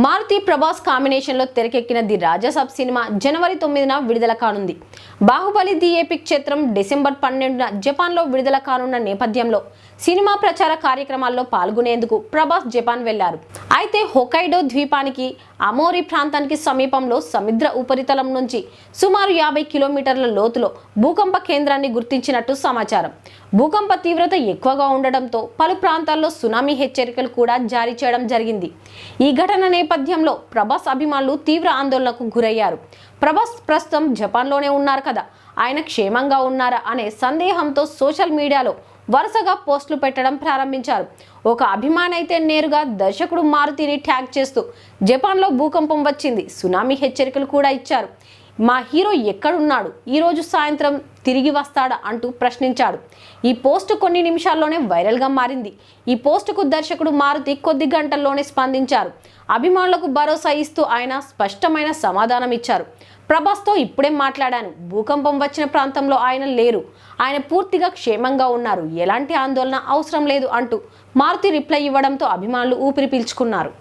Maruti Prabhas combination లో తెరకెక్కిన the Raja Saab cinema జనవరి 9న విడుదల కానుంది. బాహుబలి ది ఎపిక్ చిత్రం డిసెంబర్ 12న జపాన్ లో విడుదల కానున్న నేపథ్యంలో సినిమా ప్రచార కార్యక్రమాల్లో పాల్గొనేందుకు ప్రభాస్ జపాన్ వెళ్లారు. అయితే హొకైడో ద్వీపానికి అమోరి ప్రాంతానికి సమీపంలో సముద్ర ఉపరితలం నుంచి సుమారు 50 కిలోమీటర్ల లోతులో భూకంప కేంద్రాన్ని గుర్తించినట్టు సమాచారం. భూకంప తీవ్రత ఎక్కువగా ఉండడంతో పలు ప్రాంతాల్లో సునామీ హెచ్చరికలు కూడా జారీ చేయడం జరిగింది. ఈ ఘటన నేపథ్యంలో ప్రభాస్ అభిమానులు తీవ్ర ఆందోళనకు గురయ్యారు. ప్రభాస్ ప్రస్తుతం జపాన్లోనే ఉన్నారు కదా, ఆయన క్షేమంగా ఉన్నారా అనే సందేహంతో సోషల్ మీడియాలో వరుసగా పోస్టులు పెట్టడం ప్రారంభించారు. ఒక అభిమాని అయితే నేరుగా దర్శకుడు మారుతిని ట్యాగ్ చేస్తూ జపాన్లో భూకంపం వచ్చింది, సునామీ హెచ్చరికలు కూడా ఇచ్చారు, మా హీరో ఎక్కడున్నాడు, ఈరోజు సాయంత్రం తిరిగి వస్తాడా అంటూ ప్రశ్నించాడు. ఈ పోస్ట్ కొన్ని నిమిషాల్లోనే వైరల్గా మారింది. ఈ పోస్టుకు దర్శకుడు మారుతి కొద్ది గంటల్లోనే స్పందించారు. అభిమానులకు భరోసా ఇస్తూ ఆయన స్పష్టమైన సమాధానం ఇచ్చారు. ప్రభాస్తో ఇప్పుడే మాట్లాడాను, భూకంపం వచ్చిన ప్రాంతంలో ఆయన లేరు, ఆయన పూర్తిగా క్షేమంగా ఉన్నారు, ఎలాంటి ఆందోళన అవసరం లేదు అంటూ మారుతి రిప్లై ఇవ్వడంతో అభిమానులు ఊపిరి పీల్చుకున్నారు.